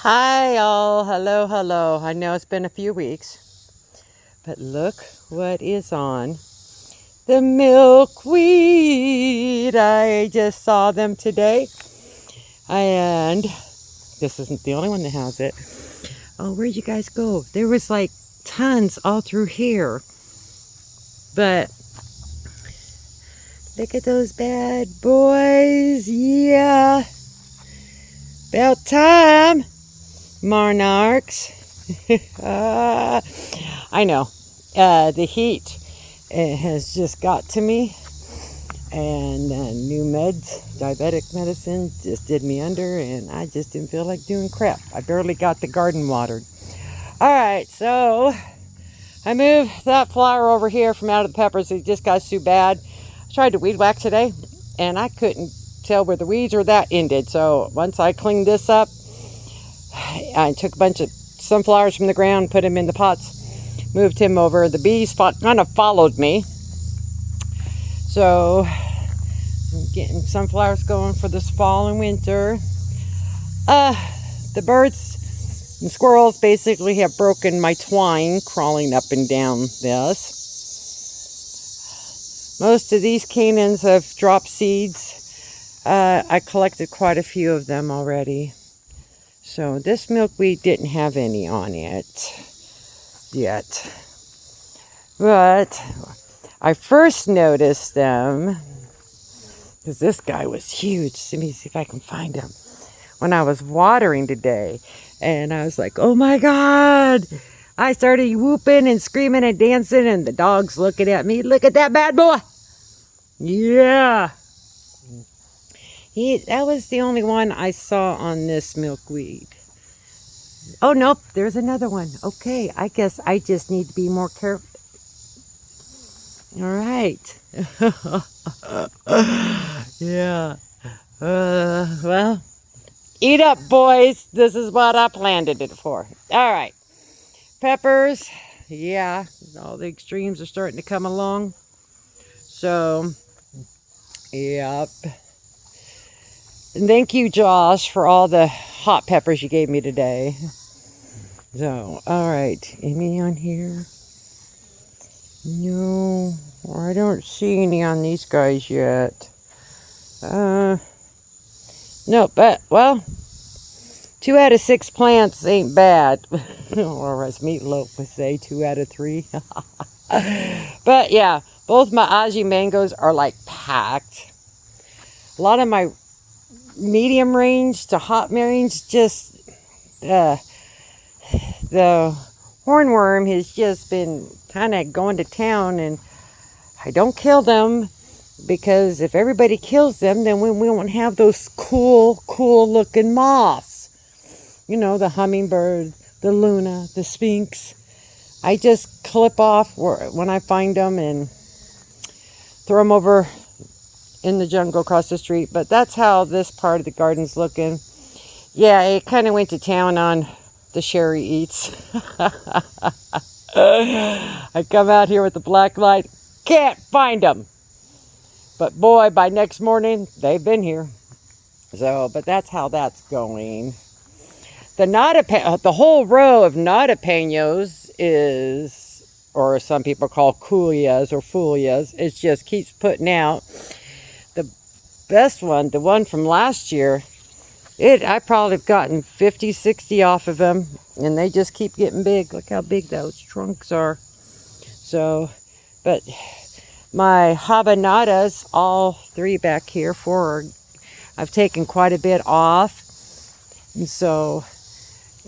Hi, all. Hello, hello. I know it's been a few weeks, but look what is on the milkweed. I just saw them today, and this isn't the only one that has it. Oh, where'd you guys go? There was like tons all through here, but look at those bad boys. Yeah, about time, monarchs. I know. The heat has just got to me, and new meds, diabetic medicine, just did me under, and I just didn't feel like doing crap. I barely got the garden watered. All right, so I moved that flower over here from out of the peppers. It just got so bad. I tried to weed whack today, and I couldn't tell where the weeds or that ended. So once I cleaned this up, I took a bunch of sunflowers from the ground, put them in the pots, moved him over. The bees kind of followed me. So I'm getting sunflowers going for this fall and winter. The birds and squirrels basically have broken my twine crawling up and down this. Most of these canons have dropped seeds. I collected quite a few of them already. So this milkweed didn't have any on it yet. But I first noticed them because this guy was huge. Let me see if I can find him. When I was watering today, and I was like, oh my God. I started whooping and screaming and dancing, and the dog's looking at me. Look at that bad boy. Yeah. That was the only one I saw on this milkweed. Oh, nope, there's another one. Okay, I guess I just need to be more careful. All right. Yeah. Well, eat up, boys. This is what I planted it for. All right. Peppers. Yeah, all the extremes are starting to come along. So, yep. And thank you, Josh, for all the hot peppers you gave me today. So, all right. Any on here? No, I don't see any on these guys yet. No, but, well, 2 out of 6 plants ain't bad. Or as Meatloaf would say, 2 out of 3. But, yeah, both my Aji mangoes are, like, packed. A lot of my medium range to hot range, just, the hornworm has just been kind of going to town, and I don't kill them because if everybody kills them, then we won't have those cool looking moths. You know, the hummingbird, the Luna, the Sphinx. I just clip off when I find them and throw them over in the jungle across the street. But that's how this part of the garden's looking. Yeah, it kind of went to town on the Sherry Eats. I come out here with the black light, can't find them. But boy, by next morning, they've been here. So, but that's how that's going. The whole row of nadapeños is, or some people call coolias or folias, it just keeps putting out. The best one, the one from last year, I probably have gotten 50, 60 off of them, and they just keep getting big. Look how big those trunks are. So, but my habanadas, all 3 back here, 4, I've taken quite a bit off. And so,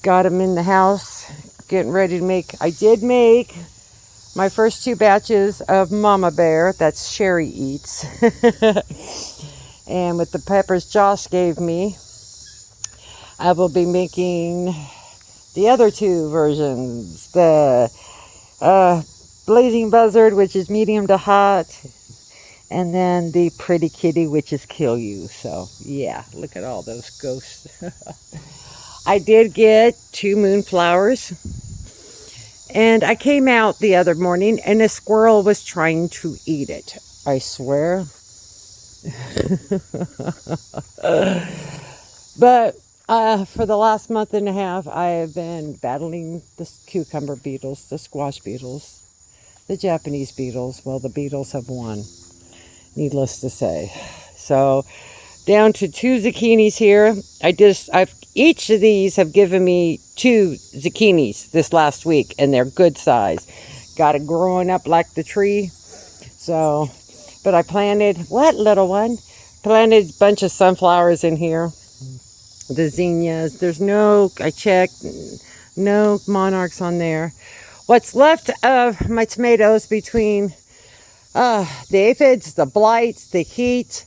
got them in the house, getting ready to make. I did make my first 2 batches of Mama Bear, that's Sherry Eats. And with the peppers Josh gave me, I will be making the other 2 versions. The Blazing Buzzard, which is medium to hot, and then the Pretty Kitty, which is Kill You. So, yeah, look at all those ghosts. I did get 2 moonflowers, and I came out the other morning, and a squirrel was trying to eat it. I swear. But For the last month and a half, I have been battling the cucumber beetles, the squash beetles, the Japanese beetles. Well, the beetles have won, needless to say. So, down to 2 zucchinis here. Each of these have given me 2 zucchinis this last week, and they're good size. Got it growing up like the tree. So, but I planted, what little one? Planted a bunch of sunflowers in here. The zinnias. There's no, I checked, no monarchs on there. What's left of my tomatoes between the aphids, the blights, the heat,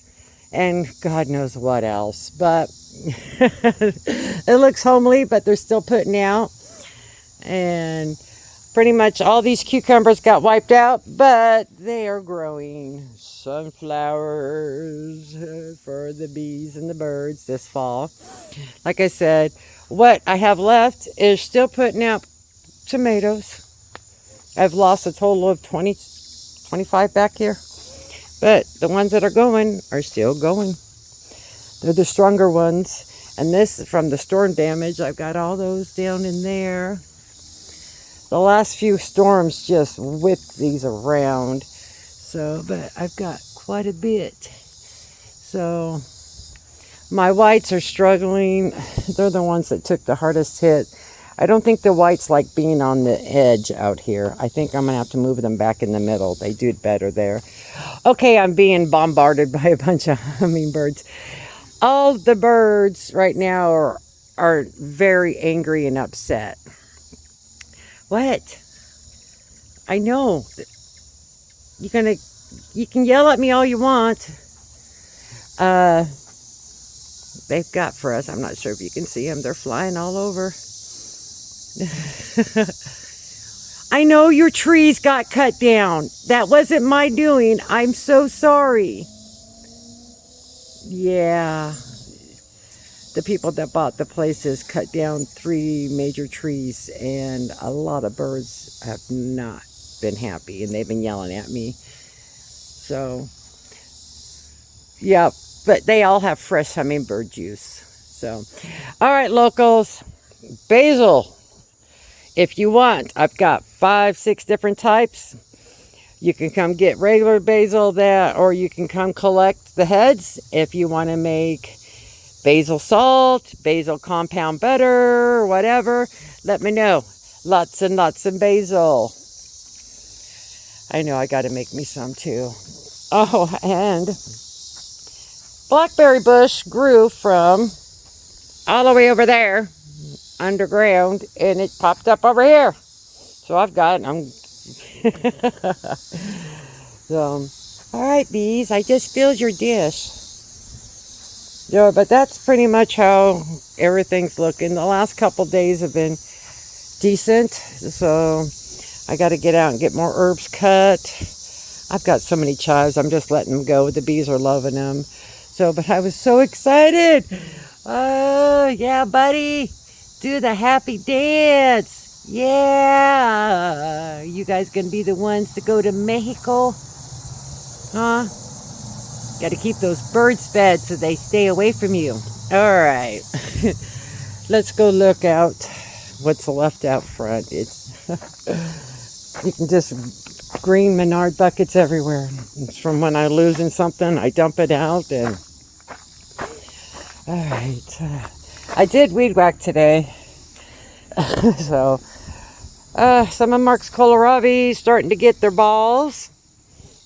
and God knows what else. But it looks homely, but they're still putting out. And pretty much all these cucumbers got wiped out, but they are growing sunflowers for the bees and the birds this fall. Like I said, what I have left is still putting out tomatoes. I've lost a total of 25 back here. But the ones that are going are still going. They're the stronger ones. And this, from the storm damage, I've got all those down in there. The last few storms just whipped these around. So, but I've got quite a bit. So, my whites are struggling. They're the ones that took the hardest hit. I don't think the whites like being on the edge out here. I think I'm going to have to move them back in the middle. They do better there. Okay, I'm being bombarded by a bunch of hummingbirds. All the birds right now are very angry and upset. What? I know. You can yell at me all you want. They've got for us. I'm not sure if you can see them. They're flying all over. I know your trees got cut down. That wasn't my doing. I'm so sorry. Yeah. The people that bought the places cut down 3 major trees, and a lot of birds have not been happy, and they've been yelling at me. So, yeah, but they all have fresh hummingbird juice. So, all right, locals, basil. If you want, I've got 5, 6 different types. You can come get regular basil or you can come collect the heads if you want to make basil salt, basil compound butter, whatever. Let me know. Lots and lots of basil. I know I got to make me some too. Oh, and blackberry bush grew from all the way over there underground, and it popped up over here. So I've got, so, all right, bees, I just filled your dish. Yeah, but that's pretty much how everything's looking. The last couple days have been decent, so I got to get out and get more herbs cut. I've got so many chives, I'm just letting them go. The bees are loving them. So, but I was so excited. Oh, yeah, buddy. Do the happy dance. Yeah. You guys gonna be the ones to go to Mexico? Huh? Got to keep those birds fed so they stay away from you. All right. Let's go look out what's left out front. It's you can just green Menard buckets everywhere. It's from when I losing something, I dump it out. And all right. I did weed whack today. So, some of Mark's kohlrabi starting to get their balls.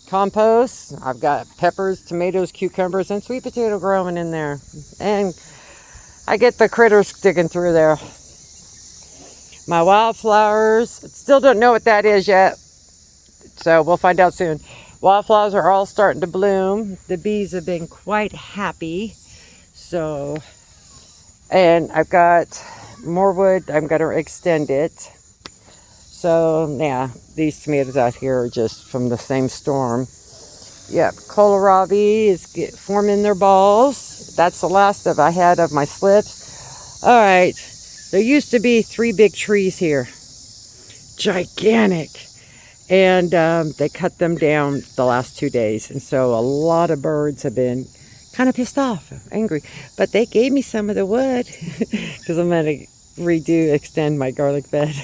Compost. I've got peppers, tomatoes, cucumbers, and sweet potato growing in there. And I get the critters digging through there. My wildflowers. Still don't know what that is yet. So we'll find out soon. Wildflowers are all starting to bloom. The bees have been quite happy. So, and I've got more wood. I'm going to extend it. So, yeah, these tomatoes out here are just from the same storm. Yep, kohlrabi is forming their balls. That's the last I had of my slips. All right, there used to be 3 big trees here. Gigantic. And they cut them down the last 2 days. And so a lot of birds have been kind of pissed off, angry. But they gave me some of the wood because I'm going to extend my garlic bed.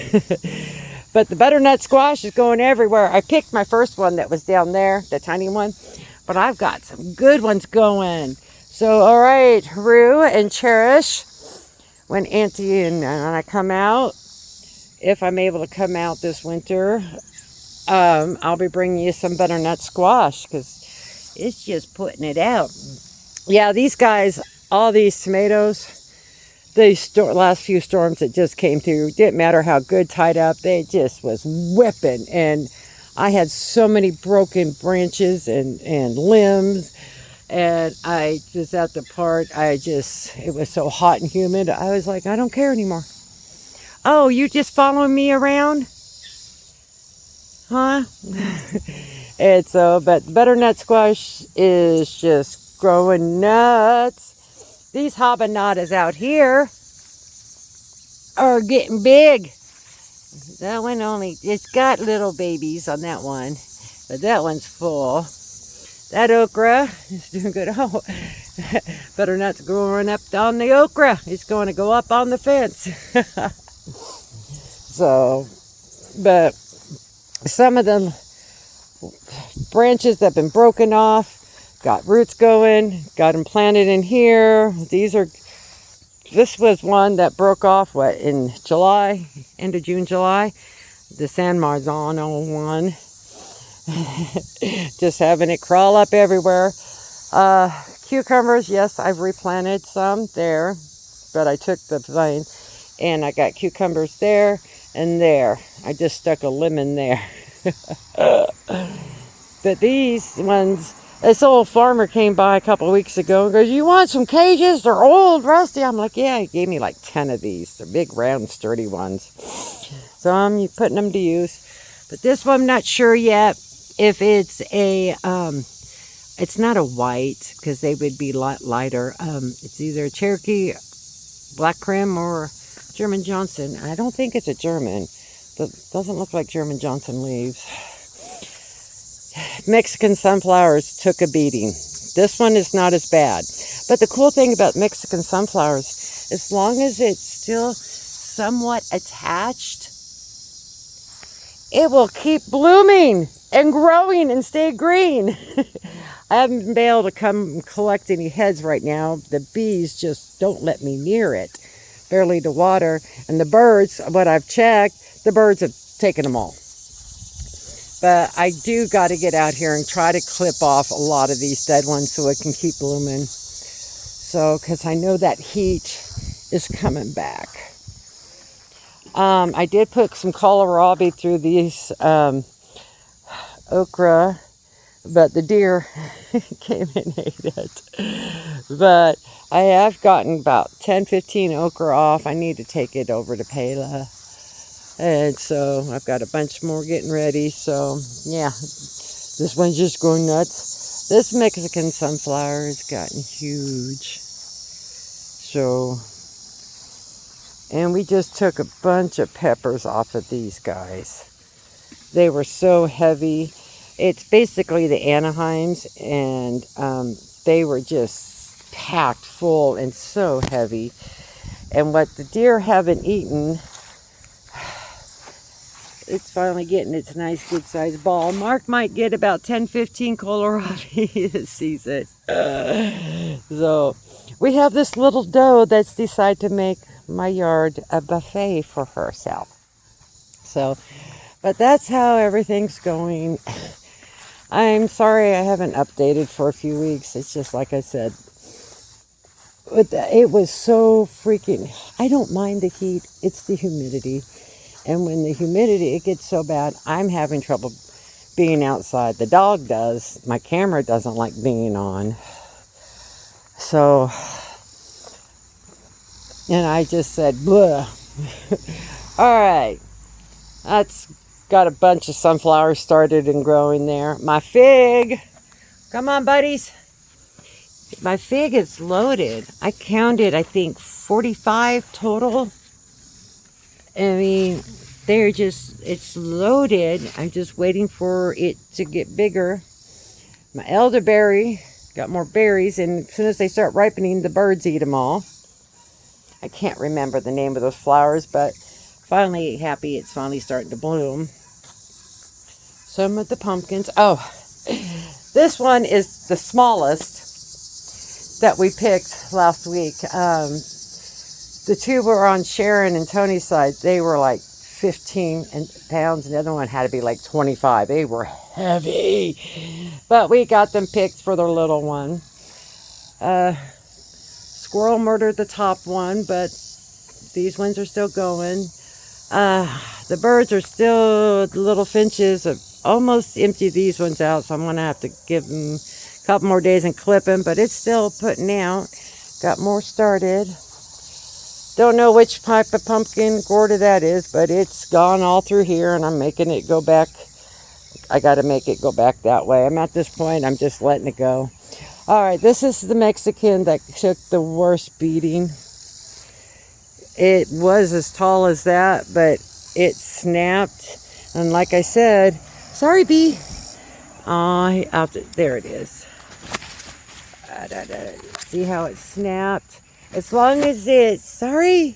But the butternut squash is going everywhere. I picked my first one that was down there, the tiny one. But I've got some good ones going. So, all right, Rue and Cherish, when Auntie and I come out, if I'm able to come out this winter, I'll be bringing you some butternut squash because it's just putting it out. Yeah, these guys, all these tomatoes, these last few storms that just came through, didn't matter how good tied up, they just was whipping. And I had so many broken branches and limbs. And I was at the part, it was so hot and humid. I was like, I don't care anymore. Oh, you just following me around? Huh? And so, but butternut squash is just growing nuts. These habanadas out here are getting big. That one it's got little babies on that one, but that one's full. That okra is doing good. Oh, butternut's growing up on the okra. It's going to go up on the fence. So, but some of the branches that have been broken off, got roots going, got them planted in here. This was one that broke off, in July, end of June, July. The San Marzano one. Just having it crawl up everywhere. Cucumbers, yes, I've replanted some there, but I took the vine and I got cucumbers there and there. I just stuck a lemon there. But these ones, this old farmer came by a couple of weeks ago and goes, you want some cages? They're old, rusty. I'm like, yeah, he gave me like 10 of these. They're big, round, sturdy ones. So I'm putting them to use. But this one, I'm not sure yet if it's it's not a white, because they would be lighter. It's either a Cherokee Black Krim or German Johnson. I don't think it's a German. But it doesn't look like German Johnson leaves. Mexican sunflowers took a beating. This one is not as bad. But the cool thing about Mexican sunflowers, as long as it's still somewhat attached, it will keep blooming and growing and stay green. I haven't been able to come collect any heads right now. The bees just don't let me near it. Barely to water. And the birds, what I've checked, the birds have taken them all. But I do got to get out here and try to clip off a lot of these dead ones so it can keep blooming. So, because I know that heat is coming back. I did put some kohlrabi through these okra, but the deer came and ate it. But I have gotten about 10-15 okra off. I need to take it over to Pela. And so I've got a bunch more getting ready. So yeah, this one's just going nuts. This Mexican sunflower has gotten huge. So, and we just took a bunch of peppers off of these guys. They were so heavy. It's basically the Anaheims, and they were just packed full and so heavy. And what the deer haven't eaten, it's finally getting its nice good sized ball. Mark might get about 10-15 kohlrabi this season. So we have this little doe that's decided to make my yard a buffet for herself. So, but that's how everything's going. I'm sorry I haven't updated for a few weeks. It's just like I said. But it was so freaking, I don't mind the heat. It's the humidity. And when the humidity, it gets so bad, I'm having trouble being outside. The dog does. My camera doesn't like being on. So, and I just said, bleh. All right. That's got a bunch of sunflowers started and growing there. My fig. Come on, buddies. My fig is loaded. I counted, I think, 45 total. I mean, it's loaded. I'm just waiting for it to get bigger. My elderberry got more berries, and as soon as they start ripening, the birds eat them all. I can't remember the name of those flowers, but finally happy it's finally starting to bloom. Some of the pumpkins. Oh, this one is the smallest that we picked last week. The two were on Sharon and Tony's side. They were like 15 pounds, and the other one had to be like 25. They were heavy, but we got them picked for their little one. Squirrel murdered the top one, but these ones are still going. The birds are still, the little finches have almost emptied these ones out, so I'm going to have to give them a couple more days and clip them, but it's still putting out. Got more started. Don't know which type of pumpkin gourd that is, but it's gone all through here, and I'm making it go back. I got to make it go back that way. I'm at this point, I'm just letting it go. All right, this is the Mexican that took the worst beating. It was as tall as that, but it snapped. And like I said, sorry, bee. There it is. See how it snapped? As long as it's, sorry,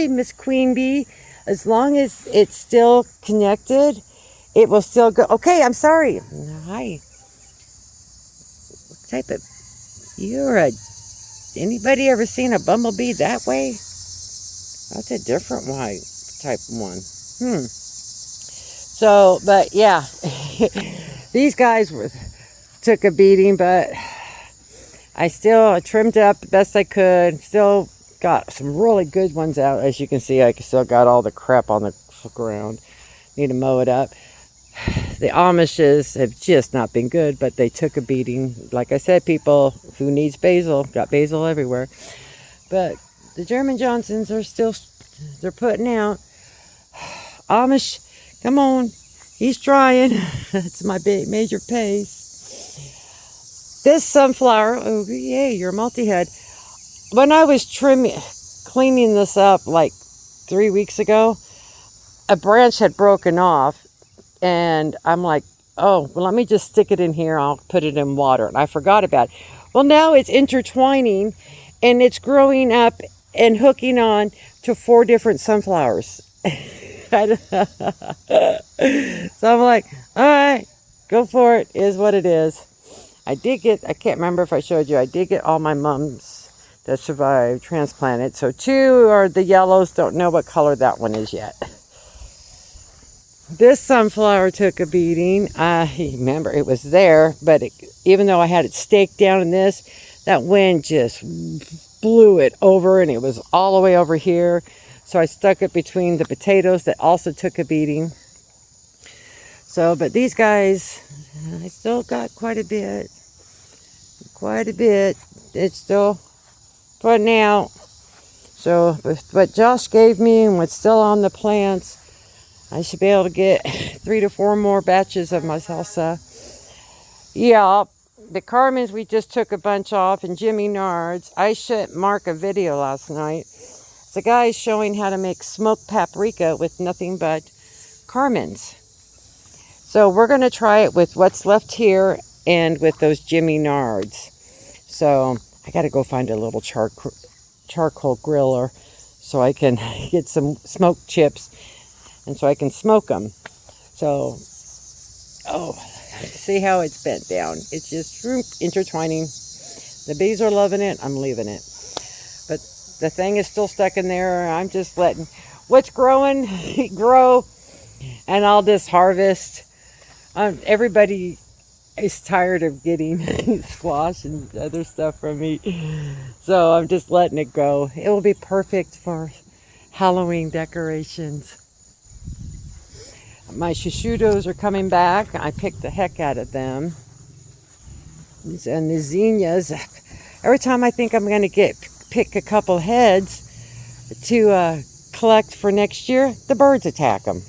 Miss Queen Bee. As long as it's still connected, it will still go. Okay, I'm sorry. Hi. What type of, anybody ever seen a bumblebee that way? That's a different type one. So, but yeah, these guys took a beating, but I trimmed it up the best I could. Still got some really good ones out. As you can see, I still got all the crap on the ground. Need to mow it up. The Amishes have just not been good, but they took a beating. Like I said, people who needs basil, got basil everywhere. But the German Johnsons are still, they're putting out. Amish, come on. He's trying. That's my big major pace. This sunflower, oh yay, you're multi-head. When I was cleaning this up like 3 weeks ago, a branch had broken off, and I'm like, oh, well, let me just stick it in here. I'll put it in water, and I forgot about it. Well, now it's intertwining, and it's growing up and hooking on to 4 different sunflowers. So I'm like, all right, go for it, is what it is. I can't remember if I showed you, I did get all my mums that survived transplanted. So 2 are the yellows, don't know what color that one is yet. This sunflower took a beating. I remember it was there, but even though I had it staked down in this, that wind just blew it over, and it was all the way over here. So I stuck it between the potatoes that also took a beating. So, but these guys, I still got quite a bit. It's still putting out. So, what Josh gave me and what's still on the plants, I should be able to get 3 to 4 more batches of my salsa. Yeah, the Carmens, we just took a bunch off, and Jimmy Nards. I sent Mark a video last night. The guy showing how to make smoked paprika with nothing but Carmens. So we're going to try it with what's left here and with those Jimmy Nards. So I got to go find a little charcoal griller so I can get some smoked chips, and so I can smoke them. So, see how it's bent down. It's just intertwining. The bees are loving it. I'm leaving it. But the thing is still stuck in there. I'm just letting what's growing grow, and I'll just harvest. Everybody is tired of getting squash and other stuff from me, so I'm just letting it go. It will be perfect for Halloween decorations. My shishudos are coming back. I picked the heck out of them. And the zinnias, every time I think I'm going to pick a couple heads to collect for next year, the birds attack them.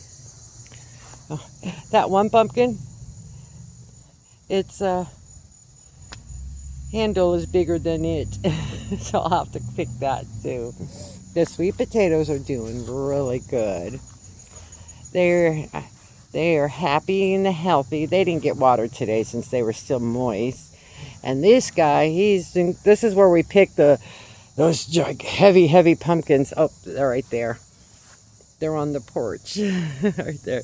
Oh, that one pumpkin, its handle is bigger than it, so I'll have to pick that too. The sweet potatoes are doing really good. They are happy and healthy. They didn't get watered today since they were still moist. And this guy, this is where we pick those heavy pumpkins. Oh, they're right there. They're on the porch right there.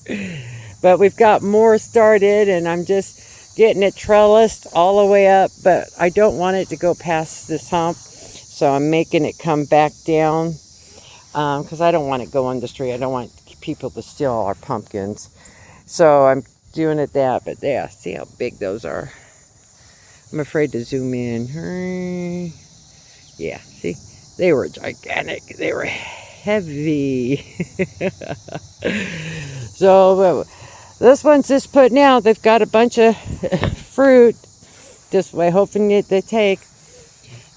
But we've got more started, and I'm just getting it trellised all the way up, but I don't want it to go past this hump, so I'm making it come back down because I don't want it going the street. I don't want people to steal our pumpkins, so I'm doing it that. But yeah, see how big those are. I'm afraid to zoom in. Yeah, see, they were gigantic. They were heavy. So this one's just putting out. They've got a bunch of fruit this way, hoping that they take.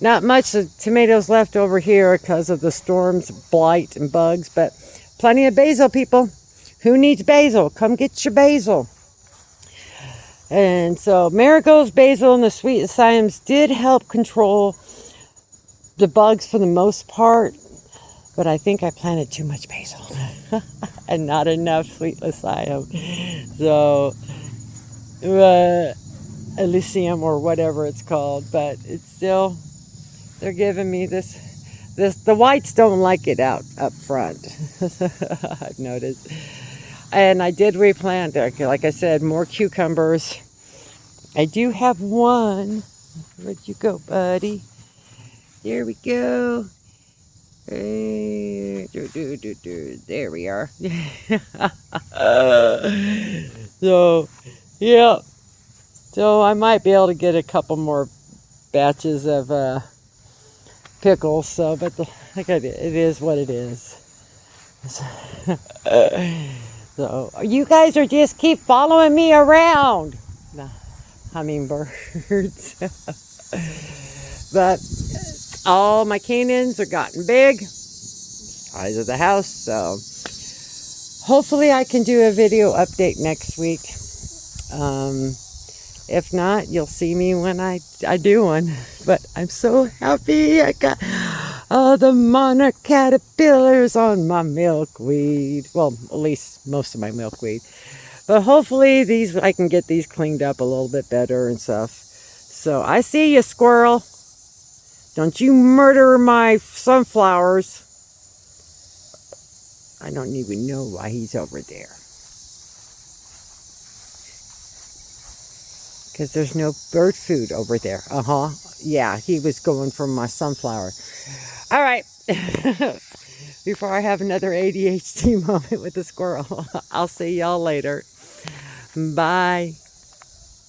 Not much of tomatoes left over here because of the storms, blight, and bugs, but plenty of basil, people. Who needs basil? Come get your basil. And so marigolds, basil, and the sweet thymes did help control the bugs for the most part, but I think I planted too much basil and not enough sweet thyme. So Elysium or whatever it's called, but it's still, they're giving me this. The whites don't like it up front. I've noticed. And I did replant, like I said, more cucumbers. I do have one. Where'd you go, buddy? There we go. There we are. So, yeah. So I might be able to get a couple more batches of pickles. So, but it is what it is. So you guys are just keep following me around. The hummingbirds. But all my canids are gotten big. Size of the house. So hopefully I can do a video update next week. If not, you'll see me when I do one. But I'm so happy I got all the monarch caterpillars on my milkweed. Well, at least most of my milkweed. But hopefully I can get these cleaned up a little bit better and stuff. So I see you, squirrel. Don't you murder my sunflowers. I don't even know why he's over there. Because there's no bird food over there. Yeah, he was going for my sunflower. All right. Before I have another ADHD moment with the squirrel, I'll see y'all later. Bye.